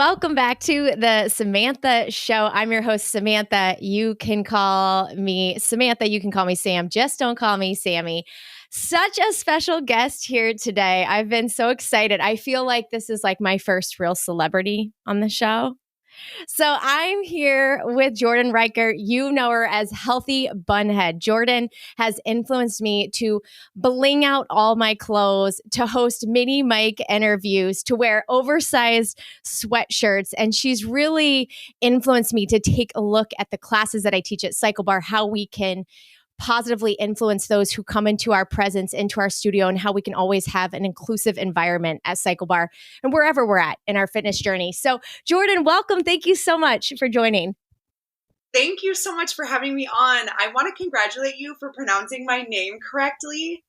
Welcome back to the Samantha Show. I'm your host, Samantha. You can call me Samantha. You can call me Sam. Just don't call me Sammy. Such a special guest here today. I've been so excited. I feel like this is like my first real celebrity on the show. So I'm here with Jordan Riker. You know her as Healthy Bunhead. Jordan has influenced me to bling out all my clothes, to host mini mic interviews, to wear oversized sweatshirts. And she's really influenced me to take a look at the classes that I teach at Cycle Bar, how we can positively influence those who come into our presence, into our studio, and how we can always have an inclusive environment at Cycle Bar and wherever we're at in our fitness journey. So, Jordan, welcome. Thank you so much for joining. Thank you so much for having me on. I want to congratulate you for pronouncing my name correctly.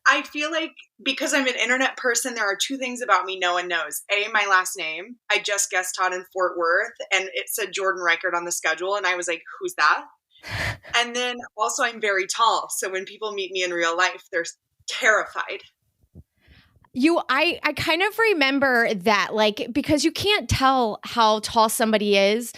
I feel like because I'm an internet person, there are two things about me no one knows. A, my last name. I just guest taught in Fort Worth, and it said Jordan Reichert on the schedule, and I was like, who's that? And then also I'm very tall. So when people meet me in real life, they're terrified. I kind of remember that, like, because you can't tell how tall somebody is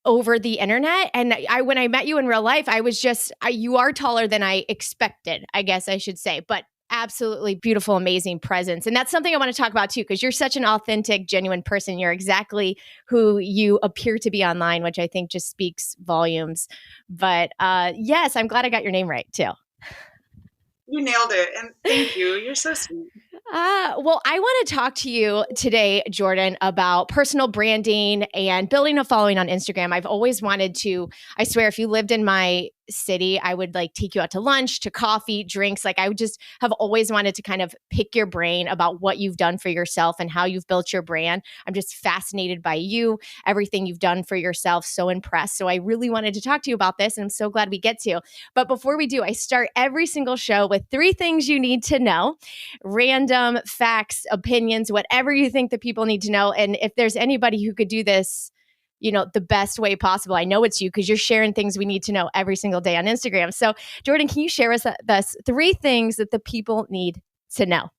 over the internet. And when I met you in real life, I was just, you are taller than I expected, I guess I should say, but absolutely beautiful, amazing presence. And that's something I want to talk about too, because you're such an authentic, genuine person. You're exactly who you appear to be online, which I think just speaks volumes. But yes, I'm glad I got your name right too. You nailed it. And thank you. You're so sweet. Well, I want to talk to you today, Jordan, about personal branding and building a following on Instagram. I've always wanted to, I swear, if you lived in my city, I would like take you out to lunch, to coffee, drinks. Like I would just have always wanted to kind of pick your brain about what you've done for yourself and how you've built your brand. I'm just fascinated by you, everything you've done for yourself. So impressed. So I really wanted to talk to you about this, and I'm so glad we get to. But before we do, I start every single show with 3 things you need to know. Random facts, opinions, whatever you think that people need to know. And if there's anybody who could do this, you know, the best way possible, I know it's you, because you're sharing things we need to know every single day on Instagram. So, Jordan, can you share with us 3 things that the people need to know?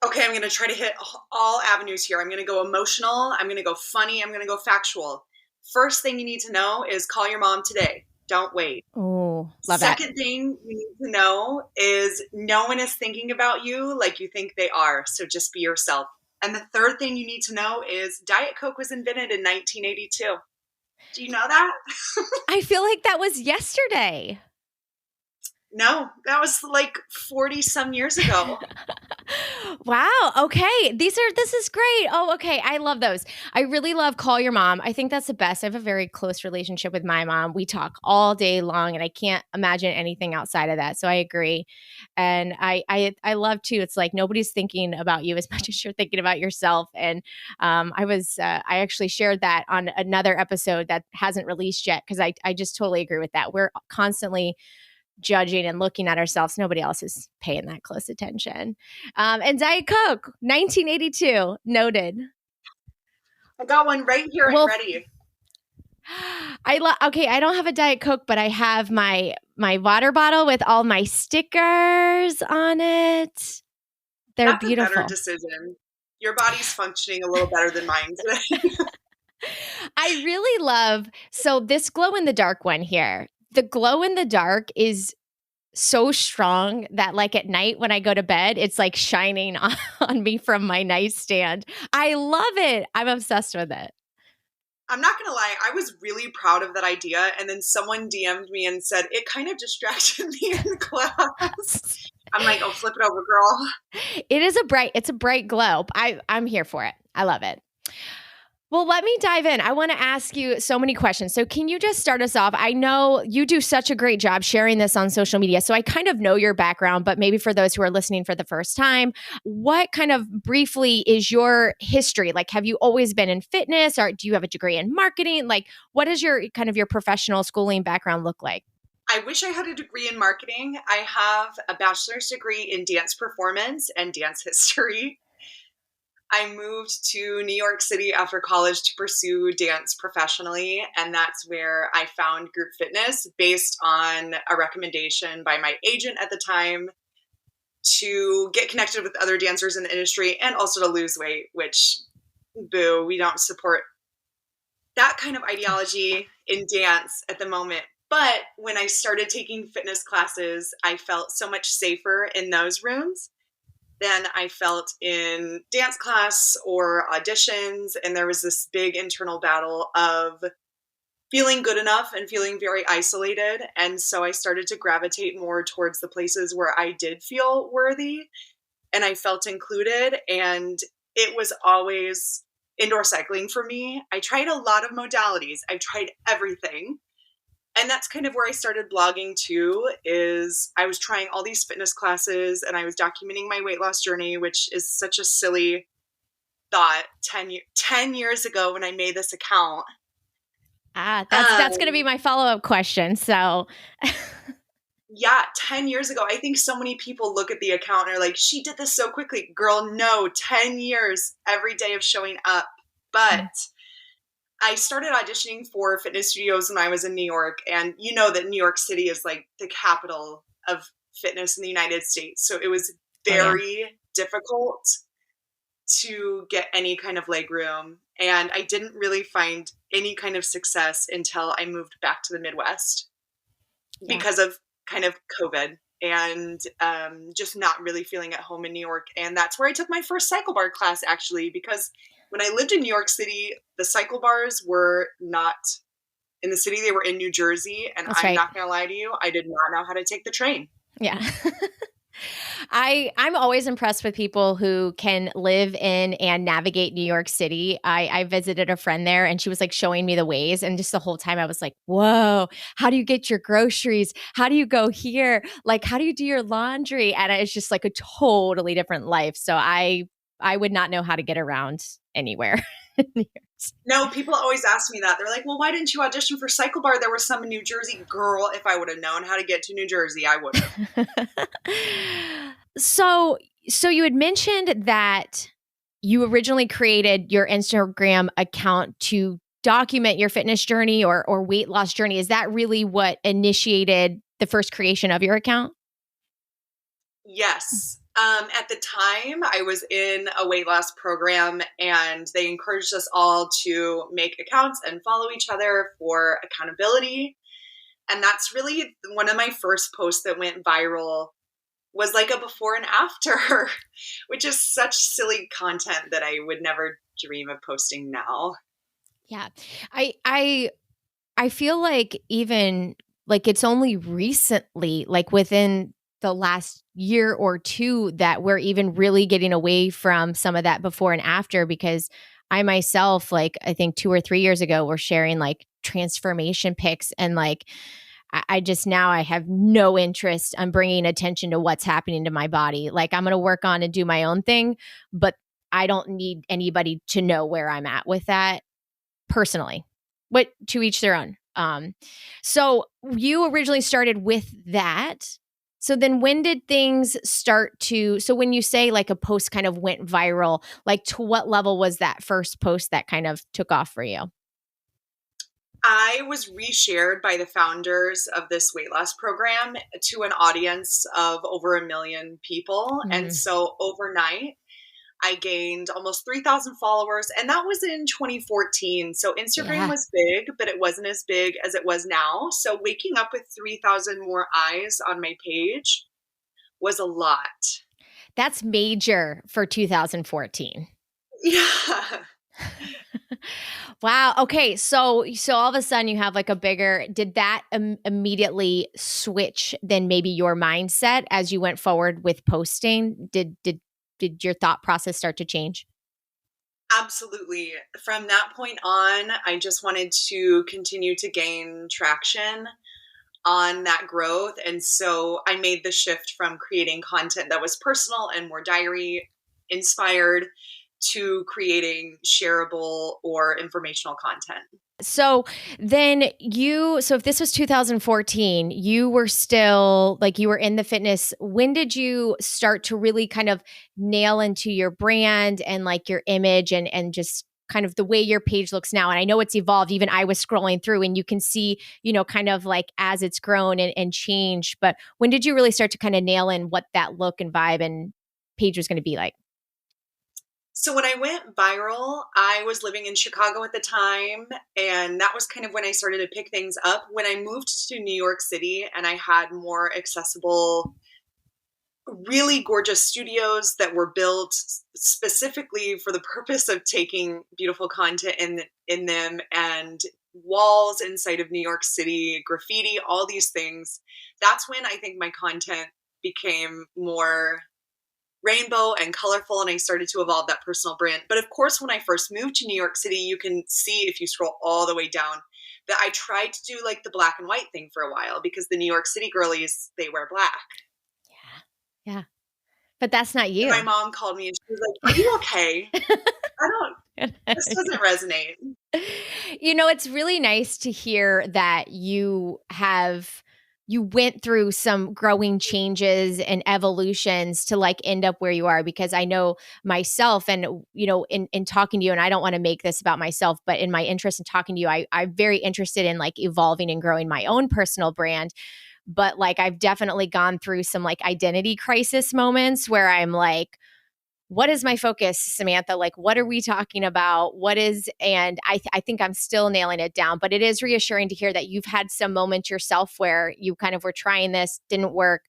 Okay, I'm going to try to hit all avenues here. I'm going to go emotional. I'm going to go funny. I'm going to go factual. First thing you need to know is call your mom today. Don't wait. Oh, love that. Second thing you need to know is no one is thinking about you like you think they are. So just be yourself. And the third thing you need to know is Diet Coke was invented in 1982. Do you know that? I feel like that was yesterday. No, that was like 40 some years ago. Wow. Okay. This is great. Oh, okay. I love those. I really love Call Your Mom. I think that's the best. I have a very close relationship with my mom. We talk all day long, and I can't imagine anything outside of that. So I agree. And I love too. It's like nobody's thinking about you as much as you're thinking about yourself. And I actually shared that on another episode that hasn't released yet, because I just totally agree with that. We're constantly judging and looking at ourselves. Nobody else is paying that close attention. And Diet Coke, 1982, noted. I got one right here and ready. Okay, I don't have a Diet Coke, but I have my water bottle with all my stickers on it. They're That's beautiful. A better decision. Your body's functioning a little better than mine today. I really love, so this glow in the dark one here. The glow in the dark is so strong that like at night when I go to bed, it's like shining on me from my nightstand. I love it. I'm obsessed with it. I'm not going to lie. I was really proud of that idea. And then someone DM'd me and said, it kind of distracted me in class. I'm like, oh, flip it over, girl. It's a bright glow. I'm here for it. I love it. Well, let me dive in. I want to ask you so many questions. So can you just start us off? I know you do such a great job sharing this on social media, so I kind of know your background, but maybe for those who are listening for the first time, what kind of briefly is your history? Like, have you always been in fitness, or do you have a degree in marketing? Like, what does your kind of your professional schooling background look like? I wish I had a degree in marketing. I have a bachelor's degree in dance performance and dance history. I moved to New York City after college to pursue dance professionally, and that's where I found group fitness based on a recommendation by my agent at the time to get connected with other dancers in the industry and also to lose weight, which boo, we don't support that kind of ideology in dance at the moment. But when I started taking fitness classes, I felt so much safer in those rooms than I felt in dance class or auditions. And there was this big internal battle of feeling good enough and feeling very isolated. And so I started to gravitate more towards the places where I did feel worthy and I felt included. And it was always indoor cycling for me. I tried a lot of modalities. I tried everything. And that's kind of where I started blogging too, is I was trying all these fitness classes and I was documenting my weight loss journey, which is such a silly thought 10 years ago when I made this account. That's going to be my follow-up question. So yeah, 10 years ago, I think so many people look at the account and are like, she did this so quickly. Girl, no, 10 years every day of showing up. But I started auditioning for fitness studios when I was in New York. And you know that New York City is like the capital of fitness in the United States. So it was very difficult to get any kind of leg room. And I didn't really find any kind of success until I moved back to the Midwest because of kind of COVID and just not really feeling at home in New York. And that's where I took my first cycle bar class, actually, because when I lived in New York City, the cycle bars were not in the city. They were in New Jersey. And I'm not going to lie to you, I did not know how to take the train. Yeah. I'm always impressed with people who can live in and navigate New York City. I visited a friend there and she was like showing me the ways. And just the whole time I was like, whoa, how do you get your groceries? How do you go here? Like, how do you do your laundry? And it's just like a totally different life. So I would not know how to get around anywhere. No, people always ask me that. They're like, well, why didn't you audition for Cycle Bar? There was some in New Jersey. Girl, if I would have known how to get to New Jersey, I would have. So you had mentioned that you originally created your Instagram account to document your fitness journey or weight loss journey. Is that really what initiated the first creation of your account? Yes. At the time, I was in a weight loss program and they encouraged us all to make accounts and follow each other for accountability. And that's really one of my first posts that went viral was like a before and after, which is such silly content that I would never dream of posting now. Yeah. I feel like even like it's only recently, like within the last year or two, that we're even really getting away from some of that before and after, because I myself, like I think 2 or 3 years ago, were sharing like transformation pics and like I just now I have no interest on bringing attention to what's happening to my body. Like I'm going to work on and do my own thing, but I don't need anybody to know where I'm at with that personally. But to each their own. So you originally started with that. So then when did things start to, so when you say like a post kind of went viral, like to what level was that first post that kind of took off for you? I was reshared by the founders of this weight loss program to an audience of over 1 million people. And so overnight, I gained almost 3,000 followers, and that was in 2014. So Instagram was big, but it wasn't as big as it was now. So waking up with 3,000 more eyes on my page was a lot. That's major for 2014. Yeah. Wow. Okay. So all of a sudden you have like a bigger, did that immediately switch then maybe your mindset as you went forward with posting? Did your thought process start to change? Absolutely. From that point on, I just wanted to continue to gain traction on that growth. And so I made the shift from creating content that was personal and more diary inspired to creating shareable or informational content. So then so if this was 2014, you were still like you were in the fitness. When did you start to really kind of nail into your brand and like your image and just kind of the way your page looks now? And I know it's evolved. Even I was scrolling through and you can see, kind of like as it's grown and changed. But when did you really start to kind of nail in what that look and vibe and page was going to be like? So when I went viral, I was living in Chicago at the time, and that was kind of when I started to pick things up. When I moved to New York City and I had more accessible, really gorgeous studios that were built specifically for the purpose of taking beautiful content in them, and walls inside of New York City, graffiti, all these things. That's when I think my content became more rainbow and colorful, and I started to evolve that personal brand. But of course, when I first moved to New York City, you can see if you scroll all the way down that I tried to do like the black and white thing for a while, because the New York City girlies, they wear black. Yeah. Yeah. But that's not And my you. mom called me and she was like, "Are you okay? I don't, this doesn't resonate." It's really nice to hear that you went through some growing changes and evolutions to like end up where you are, because I know myself and in talking to you, and I don't want to make this about myself, but in my interest in talking to you, I'm very interested in like evolving and growing my own personal brand. But like I've definitely gone through some like identity crisis moments where I'm like, what is my focus, Samantha? Like, what are we talking about? And I think I'm still nailing it down, but it is reassuring to hear that you've had some moments yourself where you kind of were trying this, didn't work,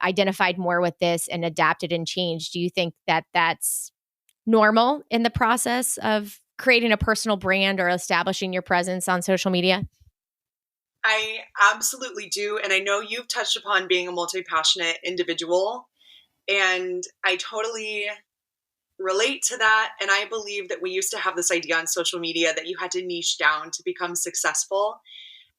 identified more with this and adapted and changed. Do you think that that's normal in the process of creating a personal brand or establishing your presence on social media? I absolutely do. And I know you've touched upon being a multi passionate individual. And I totally relate to that. And I believe that we used to have this idea on social media that you had to niche down to become successful.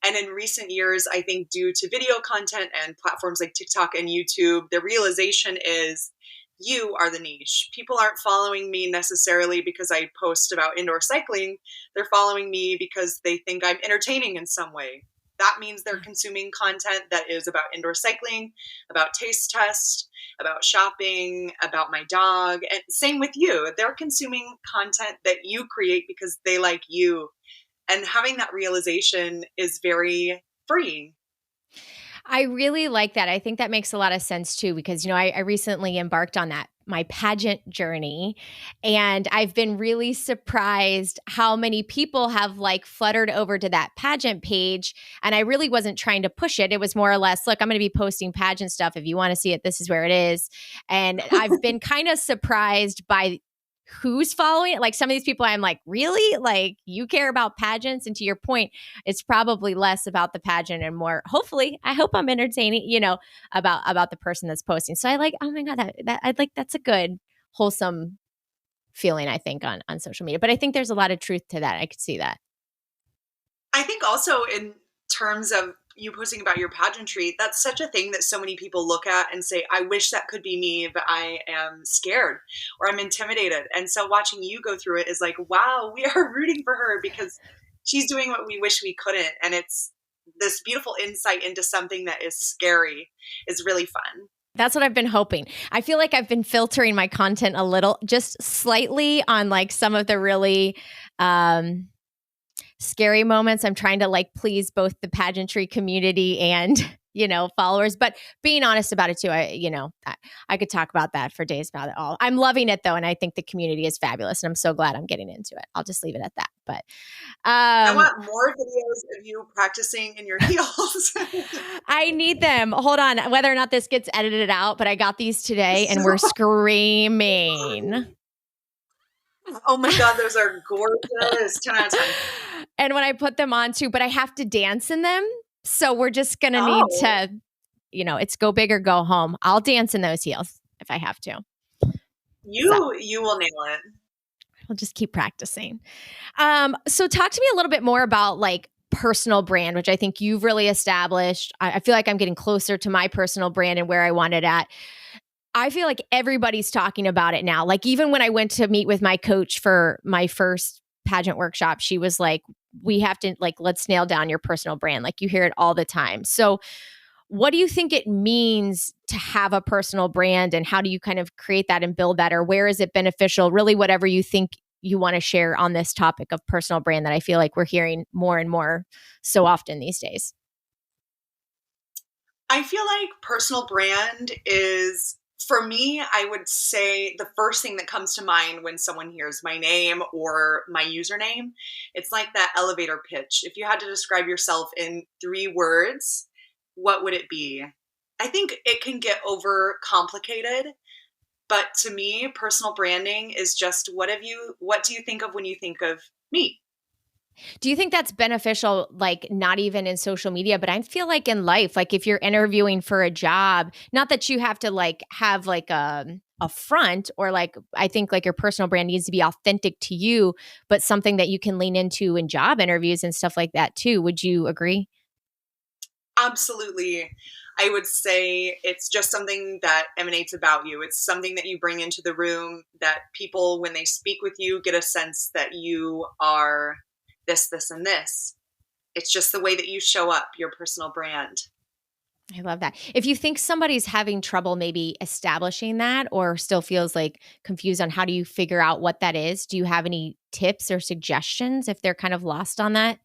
And in recent years, I think due to video content and platforms like TikTok and YouTube, the realization is you are the niche. People aren't following me necessarily because I post about indoor cycling. They're following me because they think I'm entertaining in some way. That means they're consuming content that is about indoor cycling, about taste test, about shopping, about my dog. And same with you. They're consuming content that you create because they like you. And having that realization is very freeing. I really like that. I think that makes a lot of sense too, because, I recently embarked on my pageant journey, and I've been really surprised how many people have like fluttered over to that pageant page. And I really wasn't trying to push it. It was more or less, look, I'm going to be posting pageant stuff. If you want to see it, this is where it is. And I've been kind of surprised by who's following it. Like some of these people, I'm like, really? Like you care about pageants? And to your point, it's probably less about the pageant and more, hopefully, I hope I'm entertaining, about the person that's posting. So I like, oh my God, that I'd like, that's a good, wholesome feeling, I think, on social media. But I think there's a lot of truth to that. I could see that. I think also in terms of you posting about your pageantry, that's such a thing that so many people look at and say, I wish that could be me, but I am scared or I'm intimidated. And so watching you go through it is like, wow, we are rooting for her because she's doing what we wish we couldn't. And it's this beautiful insight into something that is scary is really fun. That's what I've been hoping. I feel like I've been filtering my content a little, just slightly on like some of the really scary moments. I'm trying to like please both the community and followers, but being honest about it too. I could talk about that for days about it all. I'm loving it though, and I think the community is fabulous, and I'm so glad I'm getting into it. I'll just leave it at that. But I want more videos of you practicing in your heels. I need them. Hold on, whether or not this gets edited out, but I got these today, and we're screaming. Oh my God, those are gorgeous. 10 out of 10. And when I put them on too, but I have to dance in them. So we're just going to need to, it's go big or go home. I'll dance in those heels if I have to. You will nail it. I'll just keep practicing. So talk to me a little bit more about like personal brand, which I think you've really established. I feel like I'm getting closer to my personal brand and where I want it at. I feel like everybody's talking about it now. Like even when I went to meet with my coach for my first pageant workshop, she was like, we have to like, let's nail down your personal brand. Like you hear it all the time. So what do you think it means to have a personal brand, and how do you kind of create that and build that, or where is it beneficial? Really, whatever you think you want to share on this topic of personal brand that I feel like we're hearing more and more so often these days. I feel like personal brand is For me, I would say the first thing that comes to mind when someone hears my name or my username, it's like that elevator pitch. If you had to describe yourself in 3 words, what would it be? I think it can get over complicated, but to me, personal branding is just what do you think of when you think of me? Do you think that's beneficial, like not even in social media, but I feel like in life, like if you're interviewing for a job, not that you have to like have like a front or like I think like your personal brand needs to be authentic to you, but something that you can lean into in job interviews and stuff like that too. Would you agree? Absolutely. I would say it's just something that emanates about you. It's something that you bring into the room that people, when they speak with you, get a sense that you are this, this, and this. It's just the way that you show up, your personal brand. I love that. If you think somebody's having trouble maybe establishing that or still feels like confused on how do you figure out what that is, do you have any tips or suggestions if they're kind of lost on that?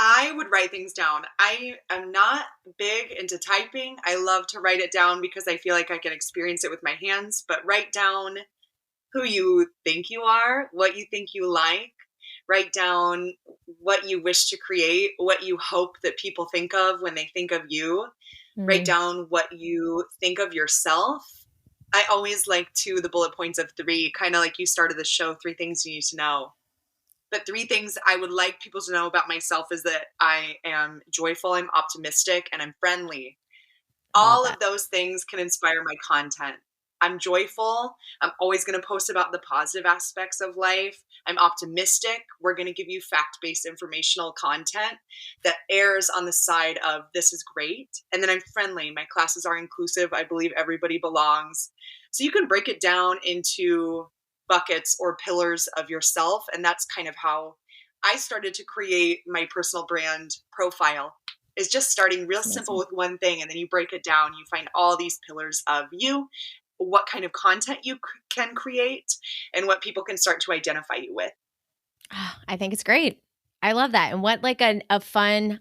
I would write things down. I am not big into typing. I love to write it down because I feel like I can experience it with my hands, but write down who you think you are, what you think you like, write down what you wish to create, what you hope that people think of when they think of you, write Mm, down what you think of yourself. I always like the bullet points of 3, kind of like you started the show, 3 things you need to know. But 3 things I would like people to know about myself is that I am joyful, I'm optimistic, and I'm friendly. I love All that. of those things can inspire my content. I'm joyful. I'm always going to post about the positive aspects of life. I'm optimistic. We're going to give you fact based informational content that airs on the side of this is great. And then I'm friendly. My classes are inclusive. I believe everybody belongs. So you can break it down into buckets or pillars of yourself. And that's kind of how I started to create my personal brand profile, is just starting real It's simple amazing. with one thing, and then you break it down, you find all these pillars of you, what kind of content you can create, and what people can start to identify you with. Ah, I think it's great. I love that. And what like a fun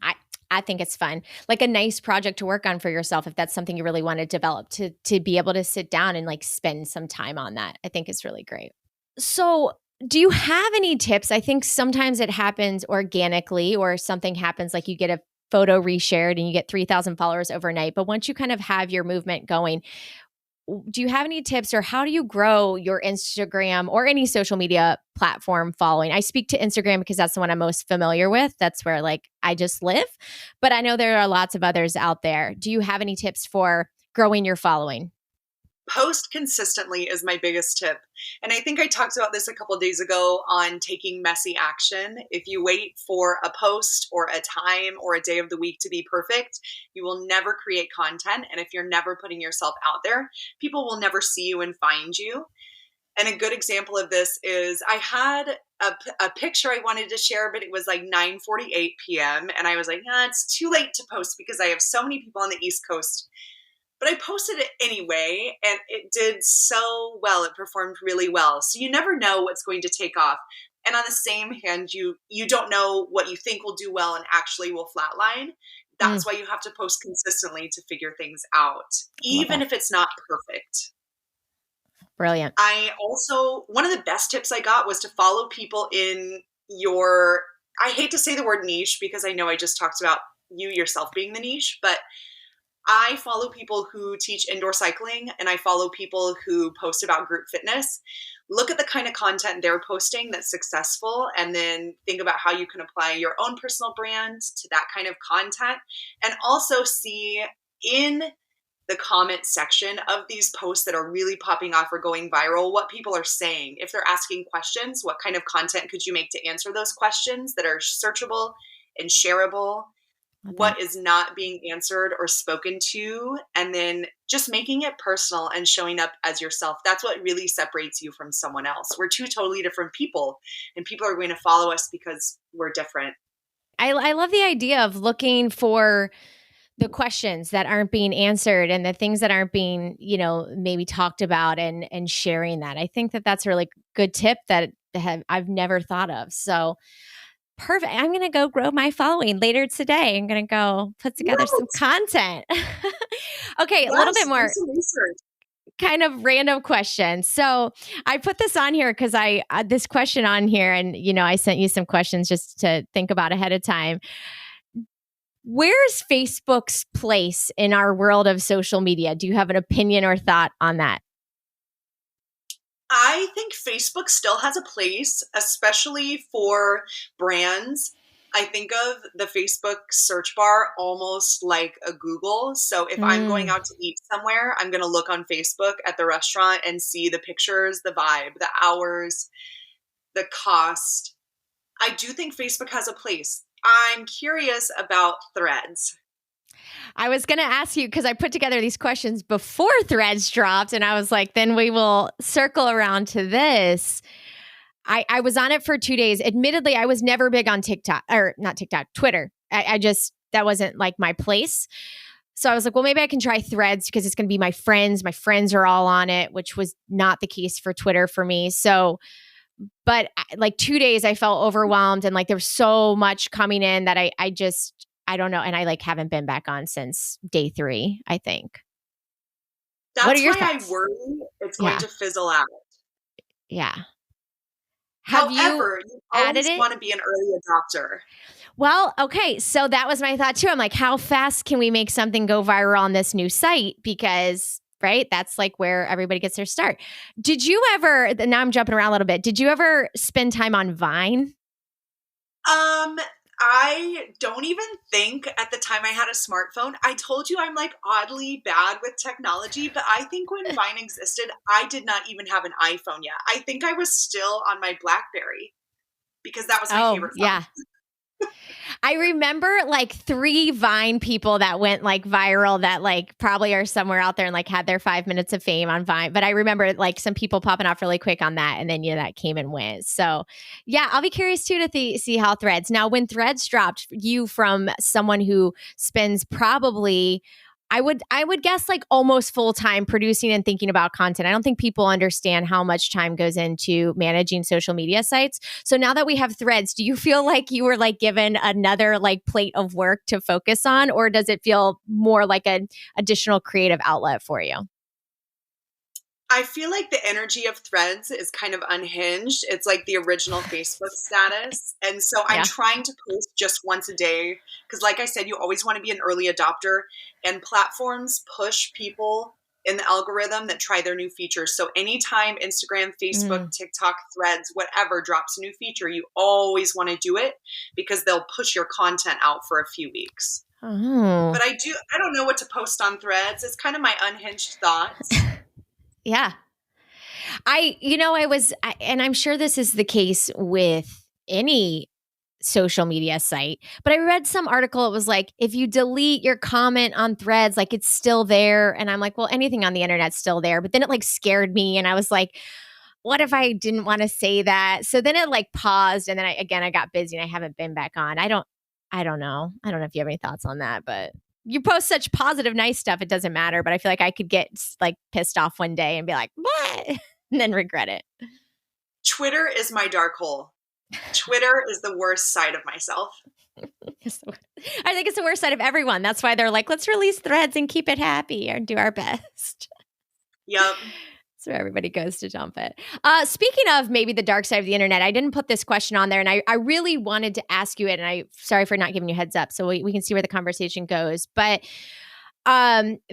I think it's fun. Like a nice project to work on for yourself if that's something you really want to develop to be able to sit down and like spend some time on that. I think it's really great. So, do you have any tips? I think sometimes it happens organically or something happens like you get a photo reshared and you get 3,000 followers overnight, but once you kind of have your movement going, do you have any tips or how do you grow your Instagram or any social media platform following? I speak to Instagram because that's the one I'm most familiar with. That's where like I just live, but I know there are lots of others out there. Do you have any tips for growing your following? Post consistently is my biggest tip. And I think I talked about this a couple of days ago on taking messy action. If you wait for a post or a time or a day of the week to be perfect, you will never create content. And if you're never putting yourself out there, people will never see you and find you. And a good example of this is I had a picture I wanted to share, but it was like 9:48 p.m. And I was like, it's too late to post because I have so many people on the East Coast, but I posted it anyway, and it did so well. It performed really well. So you never know what's going to take off. And on the same hand, you don't know what you think will do well and actually will flatline. Mm, That's why you have to post consistently to figure things out, I love even that. if it's not perfect. Brilliant. I also, one of the best tips I got was to follow people in your, I hate to say the word niche because I know I just talked about you yourself being the niche, but I follow people who teach indoor cycling and I follow people who post about group fitness. Look at the kind of content they're posting that's successful and then think about how you can apply your own personal brand to that kind of content. And also see in the comment section of these posts that are really popping off or going viral what people are saying. If they're asking questions, what kind of content could you make to answer those questions that are searchable and shareable? Love that. What is not being answered or spoken to, and then just making it personal and showing up as yourself. That's what really separates you from someone else. We're two totally different people, and people are going to follow us because we're different. I love the idea of looking for the questions that aren't being answered and the things that aren't being, maybe talked about and sharing that. I think that that's a really good tip that I've never thought of. So perfect. I'm going to go grow my following later today. I'm going to go put together some Yes, content. Okay, a little bit yes, do more. some research. kind of random question. So I put this on here because this question on here, and I sent you some questions just to think about ahead of time. Where's Facebook's place in our world of social media? Do you have an opinion or thought on that? I think Facebook still has a place, especially for brands. I think of the Facebook search bar almost like a Google. So if I'm going Mm. out to eat somewhere, I'm going to look on Facebook at the restaurant and see the pictures, the vibe, the hours, the cost. I do think Facebook has a place. I'm curious about Threads. I was going to ask you because I put together these questions before Threads dropped, and I was like, then we will circle around to this. I was on it for 2 days. Admittedly, I was never big on TikTok, or not TikTok, Twitter. I just, that wasn't like my place. So I was like, well, maybe I can try Threads because it's going to be my friends. My friends are all on it, which was not the case for Twitter for me. So, but like 2 days, I felt overwhelmed and like there was so much coming in that I just, I don't know. And I like haven't been back on since day 3, I think. What are That's your why I thoughts? worry it's going Yeah. to fizzle out. Yeah. Have you However, you added always it? want to be an early adopter. Well, okay. So that was my thought too. I'm like, how fast can we make something go viral on this new site? Because, right, that's like where everybody gets their start. Did you ever, now I'm jumping around a little bit, did you ever spend time on Vine? I don't even think at the time I had a smartphone. I told you I'm like oddly bad with technology, but I think when Vine existed, I did not even have an iPhone yet. I think I was still on my BlackBerry because that was my Oh, favorite phone. yeah. I remember like 3 Vine people that went like viral that like probably are somewhere out there and like had their 5 minutes of fame on Vine. But I remember like some people popping off really quick on that. And then, that came and went. So yeah, I'll be curious too to see how Threads. Now, when Threads dropped, you from someone who spends probably I would guess like almost full time producing and thinking about content. I don't think people understand how much time goes into managing social media sites. So now that we have Threads, do you feel like you were like given another like plate of work to focus on, or does it feel more like an additional creative outlet for you? I feel like the energy of Threads is kind of unhinged. It's like the original Facebook status. And so I'm Yeah. trying to post just once a day because, like I said, you always want to be an early adopter, and platforms push people in the algorithm that try their new features. So anytime Instagram, Facebook, Mm. TikTok, Threads, whatever drops a new feature, you always want to do it because they'll push your content out for a few weeks. Oh. But I don't know what to post on Threads. It's kind of my unhinged thoughts. Yeah. And I'm sure this is the case with any social media site, but I read some article. It was like, if you delete your comment on Threads, like it's still there. And I'm like, well, anything on the internet's still there. But then it like scared me. And I was like, what if I didn't want to say that? So then it like paused. And then I got busy and I haven't been back on. I don't know. I don't know if you have any thoughts on that, but you post such positive, nice stuff. It doesn't matter. But I feel like I could get like pissed off one day and be like, what? And then regret it. Twitter is my dark hole. Twitter is the worst side of myself. I think it's the worst side of everyone. That's why they're like, let's release Threads and keep it happy and do our best. Yep. So everybody goes to dump it. Speaking of maybe the dark side of the internet, I didn't put this question on there, and I really wanted to ask you it, and I sorry for not giving you heads up, so we can see where the conversation goes. But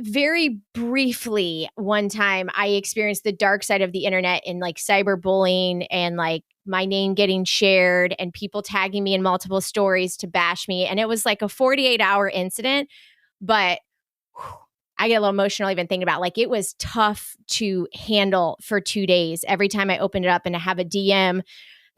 very briefly, one time I experienced the dark side of the internet in like cyberbullying and like my name getting shared and people tagging me in multiple stories to bash me. And it was like a 48-hour incident, but whew, I get a little emotional even thinking about like it was tough to handle for 2 days. Every time I opened it up and to have a DM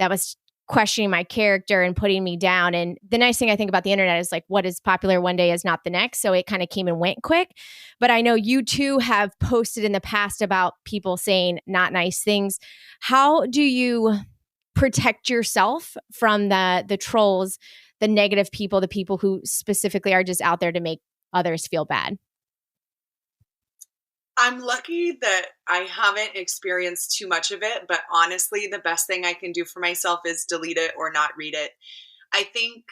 that was questioning my character and putting me down. And the nice thing I think about the internet is like what is popular one day is not the next. So it kind of came and went quick. But I know you too have posted in the past about people saying not nice things. How do you protect yourself from the trolls, the negative people, the people who specifically are just out there to make others feel bad? I'm lucky that I haven't experienced too much of it, but honestly, the best thing I can do for myself is delete it or not read it. I think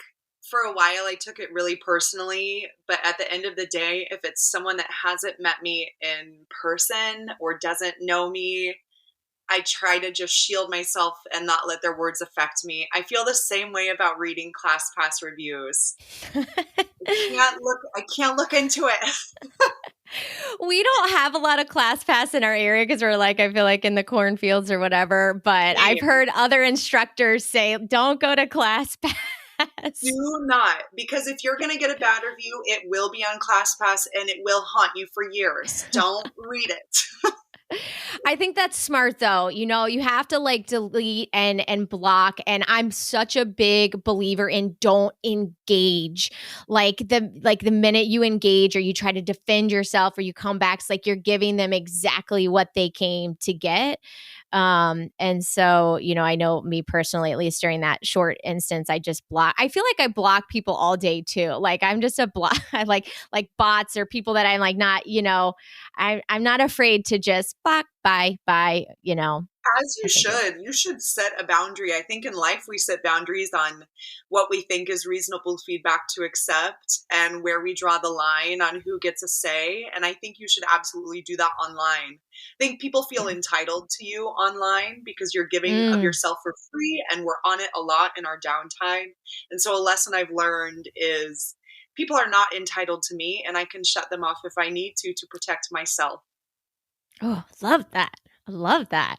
For a while, I took it really personally, but at the end of the day, if it's someone that hasn't met me in person or doesn't know me, I try to just shield myself and not let their words affect me. I feel the same way about reading ClassPass reviews. I can't look into it. We don't have a lot of ClassPass in our area because we're like, I feel like in the cornfields or whatever. But I've Same. heard other instructors say, don't go to ClassPass. Do not, because if you're going to get a bad review, it will be on ClassPass and it will haunt you for years. Don't read it. I think that's smart though. You know, you have to like delete and block, and I'm such a big believer in don't engage. Like the minute you engage or you try to defend yourself or you come back, it's like you're giving them exactly what they came to get. And so, you know, I know me personally, at least during that short instance, I just block. I feel like I block people all day too. Like I'm just a block. I like bots or people that I'm like not, you know, I'm not afraid to just block, bye, you know. As you I think should. You should set a boundary. I think in life we set boundaries on what we think is reasonable feedback to accept and where we draw the line on who gets a say. And I think you should absolutely do that online. I think people feel yeah. entitled to you online because you're giving of Mm. yourself for free, and we're on it a lot in our downtime. And so a lesson I've learned is people are not entitled to me, and I can shut them off if I need to protect myself. Oh, love that. I love that.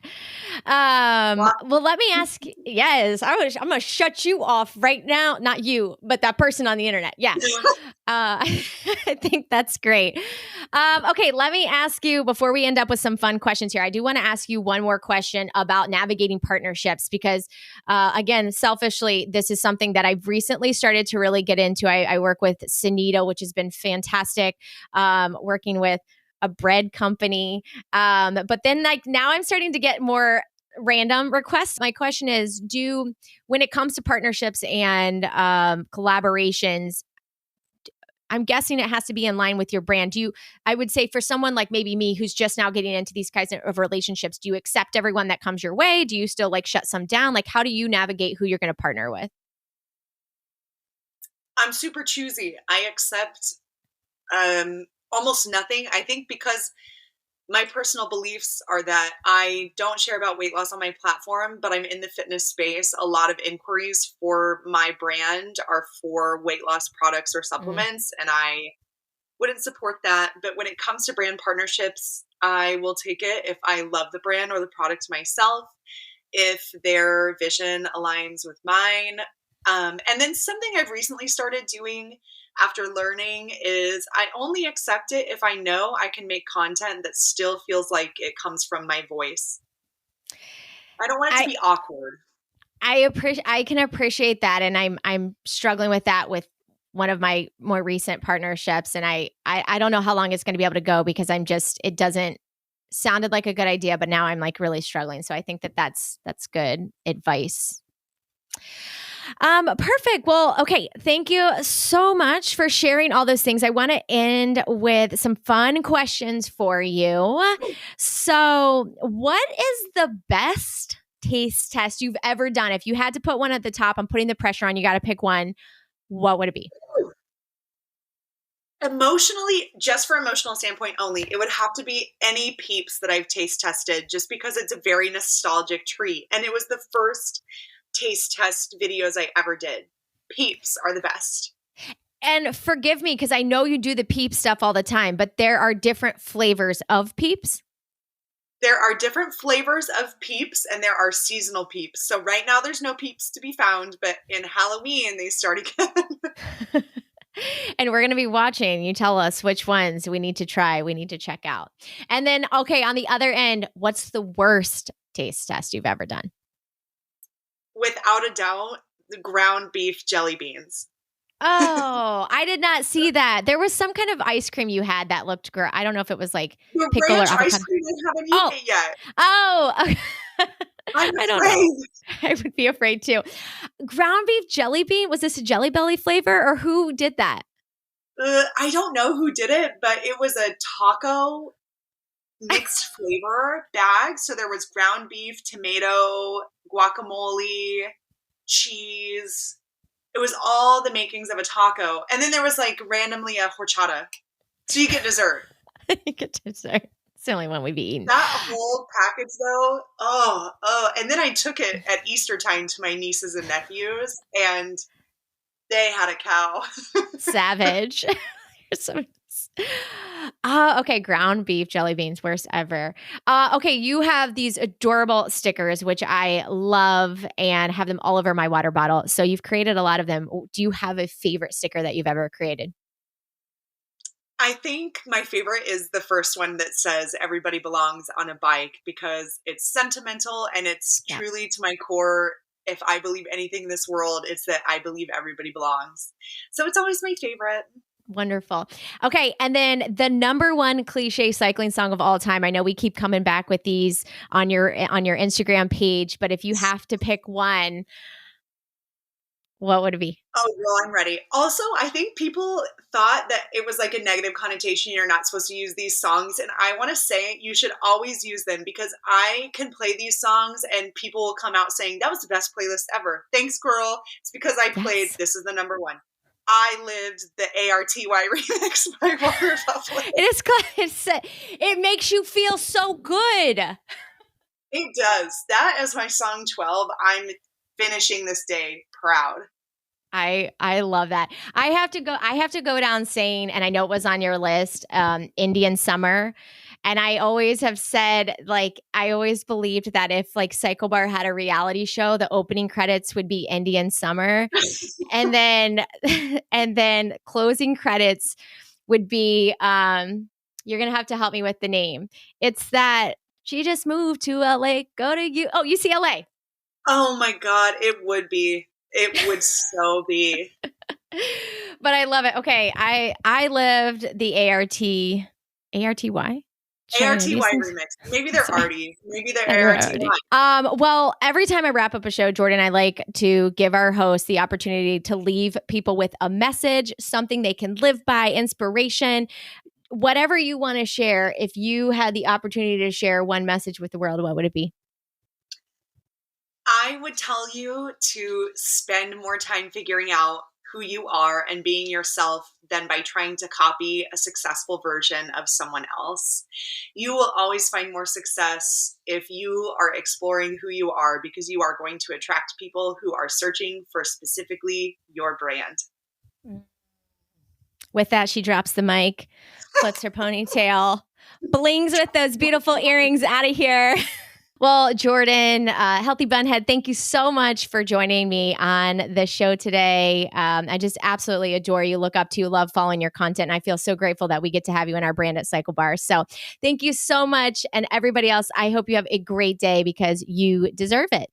Wow. Well, let me ask. Yes, I'm gonna shut you off right now. Not you, but that person on the internet. Yeah. I think that's great. Okay, let me ask you before we end up with some fun questions here. I do want to ask you one more question about navigating partnerships because, again, selfishly, this is something that I've recently started to really get into. I work with Sunita, which has been fantastic. Working with a bread company, but then like now I'm starting to get more random requests. My question is, when it comes to partnerships and collaborations, I'm guessing it has to be in line with your brand. I would say for someone like maybe me who's just now getting into these kinds of relationships, do you accept everyone that comes your way? Do you still like shut some down? Like, how do you navigate who you're going to partner with? I'm super choosy. I accept almost nothing. I think because my personal beliefs are that I don't share about weight loss on my platform, but I'm in the fitness space. A lot of inquiries for my brand are for weight loss products or Mm. supplements, and I wouldn't support that. But when it comes to brand partnerships, I will take it if I love the brand or the product myself, if their vision aligns with mine. And then something I've recently started doing after learning is I only accept it if I know I can make content that still feels like it comes from my voice. I don't want it to I be awkward. I can appreciate that, and I'm struggling with that with one of my more recent partnerships, and I don't know how long it's going to be able to go because it doesn't sounded like a good idea, but now I'm like really struggling. So I think that's good advice. Perfect. Well, okay. Thank you so much for sharing all those things. I want to end with some fun questions for you. So, what is the best taste test you've ever done? If you had to put one at the top, I'm putting the pressure on, you got to pick one. What would it be? Emotionally, just for emotional standpoint only, it would have to be any Peeps that I've taste tested just because it's a very nostalgic treat. And it was the first taste test videos I ever did. Peeps are the best. And forgive me because I know you do the peep stuff all the time, but there are different flavors of peeps. There are different flavors of Peeps and there are seasonal Peeps. So right now there's no Peeps to be found, but in Halloween they start again. And we're going to be watching. You tell us which ones we need to try, we need to check out. And then, okay, on the other end, what's the worst taste test you've ever done? Without a doubt, the ground beef jelly beans. Oh, I did not see that. There was some kind of ice cream you had that looked great. I don't know if it was like The pickle or ranch ice avocado. cream, I haven't Oh, eaten it yet. oh, I'm I don't know. afraid. I would be afraid too. Ground beef jelly bean. Was this a Jelly Belly flavor or who did that? I don't know who did it, but it was a taco mixed flavor bag. So there was ground beef, tomato, guacamole, cheese. It was all the makings of a taco. And then there was like randomly a horchata. So you get dessert. You get dessert. It's the only one we've eaten. That whole package though, oh. And then I took it at Easter time to my nieces and nephews, and they had a cow. Savage. Okay, ground beef, jelly beans, worst ever. Okay, you have these adorable stickers, which I love and have them all over my water bottle. So you've created a lot of them. Do you have a favorite sticker that you've ever created? I think my favorite is the first one that says everybody belongs on a bike, because it's sentimental and it's Yeah. truly to my core. If I believe anything in this world, it's that I believe everybody belongs. So it's always my favorite. Wonderful. Okay, and then the number one cliche cycling song of all time. I know we keep coming back with these on your Instagram page, but if you have to pick one, what would it be? Oh, girl, I'm ready. Also, I think people thought that it was like a negative connotation. You're not supposed to use these songs. And I want to say you should always use them, because I can play these songs and people will come out saying, that was the best playlist ever. Thanks, girl. It's because I played, Yes. this is the number one. I lived the ARTY remix by Water Buffalo. It makes you feel so good. It does. That is my song 12. I'm finishing this day proud. I love that. I have to go down saying, and I know it was on your list, Indian Summer. And I always have said, like, I always believed that if like Cycle Bar had a reality show, the opening credits would be Indian Summer. And then and then closing credits would be you're gonna have to help me with the name. It's that she just moved to LA. UCLA. Oh my God, it would be. It would so be. But I love it. Okay, I lived the ARTY. ARTY remix. Maybe they're arty. Maybe they're ARTY. Well, every time I wrap up a show, Jordan, I like to give our hosts the opportunity to leave people with a message, something they can live by, inspiration, whatever you want to share. If you had the opportunity to share one message with the world, what would it be? I would tell you to spend more time figuring out who you are and being yourself than by trying to copy a successful version of someone else. You will always find more success if you are exploring who you are, because you are going to attract people who are searching for specifically your brand. With that, she drops the mic, flips her ponytail, blings with those beautiful earrings out of here. Well, Jordan, Healthy Bunhead, thank you so much for joining me on the show today. I just absolutely adore you, look up to you, love following your content. And I feel so grateful that we get to have you in our brand at Cycle Bar. So thank you so much. And everybody else, I hope you have a great day, because you deserve it.